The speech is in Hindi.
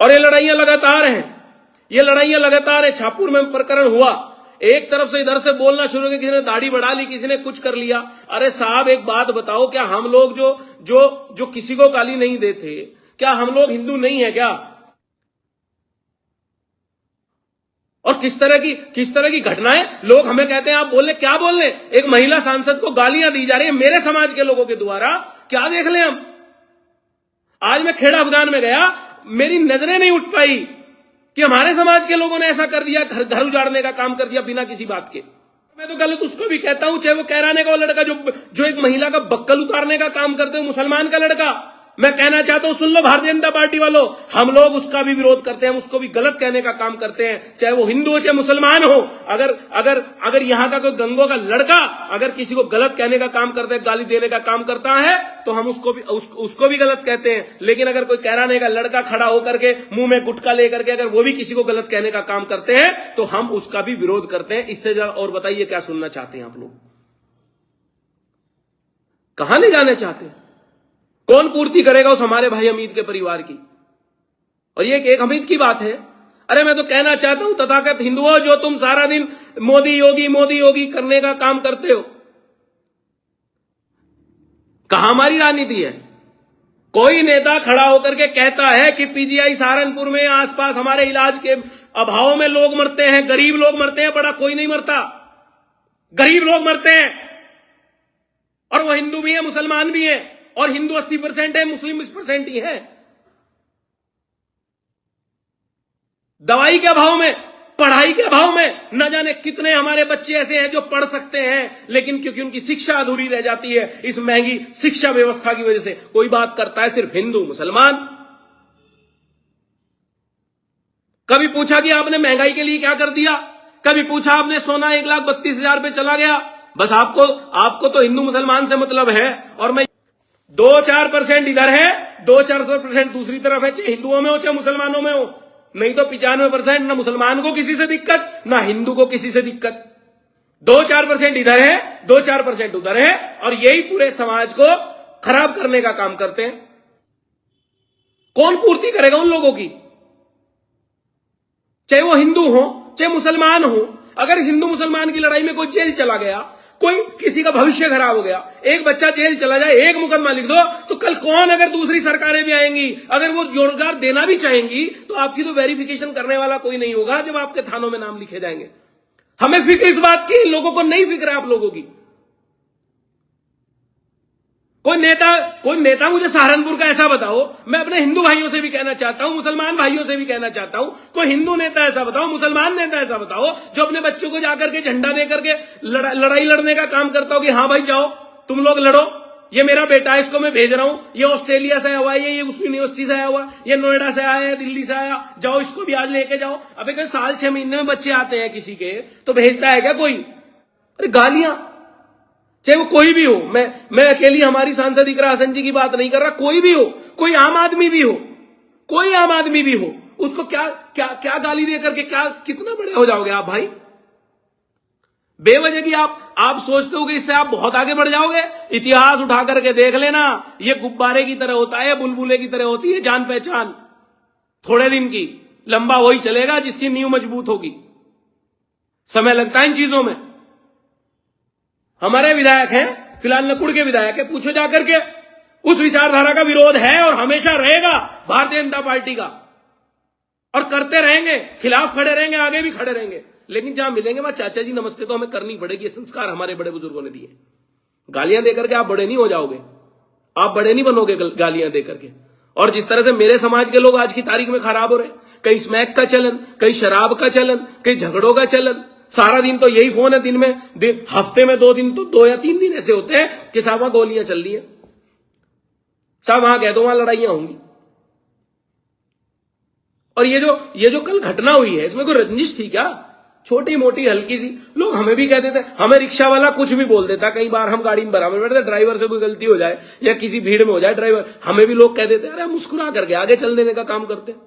और ये लड़ाइयां लगातार हैं, ये लड़ाइयां लगातार है। छापुर में प्रकरण हुआ, एक तरफ से इधर से बोलना शुरू किया, किसी ने दाढ़ी बढ़ा ली, किसी ने कुछ कर लिया। अरे साहब एक बात बताओ, क्या हम लोग जो किसी को गाली नहीं देते, क्या हम लोग हिंदू नहीं है क्या? और किस तरह की घटनाएं लोग हमें कहते हैं आप बोल ले, क्या बोल ले? एक महिला सांसद को गालियां दी जा रही है मेरे समाज के लोगों के द्वारा, क्या देख ले हम? आज मैं खेड़ा अफगान में गया, मेरी नजरें नहीं उठ पाई कि हमारे समाज के लोगों ने ऐसा कर दिया, घर उजाड़ने का काम कर दिया बिना किसी बात के। मैं तो गलत उसको भी कहता हूं, चाहे वो कैराने का वो लड़का जो एक महिला का बक्कल उतारने का काम करते हो, मुसलमान का लड़का। मैं कहना चाहता हूं, सुन लो भारतीय जनता पार्टी वालों, हम लोग उसका भी विरोध करते हैं, हम उसको भी गलत कहने का काम करते हैं, चाहे वो हिंदू हो चाहे मुसलमान हो। अगर यहां का कोई गंगों का लड़का अगर किसी को गलत कहने का काम करता है, गाली देने का काम करता है, तो हम उसको भी गलत कहते हैं। लेकिन अगर कोई कैराने का लड़का खड़ा होकर के मुंह में गुटखा लेकर के अगर वो भी किसी को गलत कहने का काम करते हैं, तो हम उसका भी विरोध करते हैं। इससे ज्यादा और बताइए क्या सुनना चाहते हैं आप लोग? कहां ले जाने चाहते हैं? कौन पूर्ति करेगा उस हमारे भाई हमीद के परिवार की? और ये एक हमीद की बात है। अरे मैं तो कहना चाहता हूं, तथाकथित हिंदुओं, जो तुम सारा दिन मोदी योगी करने का काम करते हो, कहां हमारी राजनीति है? कोई नेता खड़ा होकर के कहता है कि पीजीआई सहारनपुर में आसपास हमारे इलाज के अभाव में लोग मरते हैं, गरीब लोग मरते हैं, बड़ा कोई नहीं मरता, गरीब लोग मरते हैं। और वो हिंदू भी है, मुसलमान भी है, और हिंदू 80% है, मुस्लिम 20% ही है। दवाई के अभाव में, पढ़ाई के अभाव में, न जाने कितने हमारे बच्चे ऐसे हैं जो पढ़ सकते हैं, लेकिन क्योंकि उनकी शिक्षा अधूरी रह जाती है इस महंगी शिक्षा व्यवस्था की वजह से। कोई बात करता है सिर्फ हिंदू मुसलमान। कभी पूछा कि आपने महंगाई के लिए क्या कर दिया? कभी पूछा आपने सोना 1,32,000 पे चला गया? बस आपको तो हिंदू मुसलमान से मतलब है। और मैं 2-4% इधर है, 2-4% दूसरी तरफ है, चाहे हिंदुओं में हो चाहे मुसलमानों में हो। नहीं तो 95% ना मुसलमान को किसी से दिक्कत, ना हिंदू को किसी से दिक्कत। 2-4% इधर है, 2-4% उधर है, और यही पूरे समाज को खराब करने का काम करते हैं। कौन पूर्ति करेगा उन लोगों की? चाहे वो हिंदू हो चाहे मुसलमान हो। अगर इस हिंदू मुसलमान की लड़ाई में कोई जेल चला गया, कोई किसी का भविष्य खराब हो गया, एक बच्चा जेल चला जाए, एक मुकदमा लिख दो, तो कल कौन, अगर दूसरी सरकारें भी आएंगी, अगर वो रोजगार देना भी चाहेंगी, तो आपकी तो वेरिफिकेशन करने वाला कोई नहीं होगा जब आपके थानों में नाम लिखे जाएंगे। हमें फिक्र इस बात की, लोगों को नहीं फिक्र है आप लोगों की। कोई नेता मुझे सहारनपुर का ऐसा बताओ। मैं अपने हिंदू भाइयों से भी कहना चाहता हूं, मुसलमान भाइयों से भी कहना चाहता हूं, कोई हिंदू नेता ऐसा बताओ, मुसलमान नेता ऐसा बताओ, जो अपने बच्चों को जाकर के झंडा देकर के लड़ाई लड़ने का काम करता हो कि हाँ भाई जाओ तुम लोग लड़ो, ये मेरा बेटा है, इसको मैं भेज रहा हूं, ये ऑस्ट्रेलिया से आया हुआ है, ये उस यूनिवर्सिटी से आया हुआ, ये नोएडा से आया है, दिल्ली से आया, जाओ इसको भी आज लेके जाओ। अब एक साल 6 महीने में बच्चे आते हैं किसी के, तो भेजता है क्या कोई? अरे गालियां, चाहे वो कोई भी हो। मैं अकेली हमारी सांसद इकरा हसन जी की बात नहीं कर रहा, कोई भी हो, कोई आम आदमी भी हो, कोई आम आदमी भी हो, उसको क्या गाली दे करके कितना बड़े हो जाओगे आप भाई? बेवजह की आप सोचते हो कि इससे आप बहुत आगे बढ़ जाओगे। इतिहास उठा करके देख लेना, ये गुब्बारे की तरह होता है, बुलबुले की तरह होती है जान पहचान, थोड़े दिन की, लंबा वही चलेगा जिसकी नींव मजबूत होगी। समय लगता है इन चीजों में। हमारे विधायक हैं, फिलहाल नकुड़ के विधायक है, पूछो जाकर के, उस विचारधारा का विरोध है और हमेशा रहेगा भारतीय जनता पार्टी का, और करते रहेंगे, खिलाफ खड़े रहेंगे, आगे भी खड़े रहेंगे। लेकिन जहां मिलेंगे वहां चाचा जी नमस्ते तो हमें करनी पड़ेगी। ये संस्कार हमारे बड़े बुजुर्गों ने दिए। गालियां देकर के आप बड़े नहीं हो जाओगे, आप बड़े नहीं बनोगे गालियां देकर के। और जिस तरह से मेरे समाज के लोग आज की तारीख में खराब हो रहे, कहीं स्मैक का चलन, कहीं शराब का चलन, कहीं झगड़ों का चलन, सारा दिन तो यही फोन है, हफ्ते में 2 दिन तो 2 या 3 दिन ऐसे होते हैं कि साहब वहां गोलियां चल रही है, साहब वहां कह दो वहां लड़ाइयां होंगी। और ये जो कल घटना हुई है, इसमें कोई रंजिश थी क्या? छोटी मोटी हल्की सी, लोग हमें भी कह देते हैं, हमें रिक्शा वाला कुछ भी बोल देता। कई बार हम गाड़ी में बराबर बैठते, ड्राइवर से कोई गलती हो जाए या किसी भीड़ में हो जाए ड्राइवर, हमें भी लोग कह देते हैं, अरे मुस्कुरा करके आगे चल देने का काम करते हैं।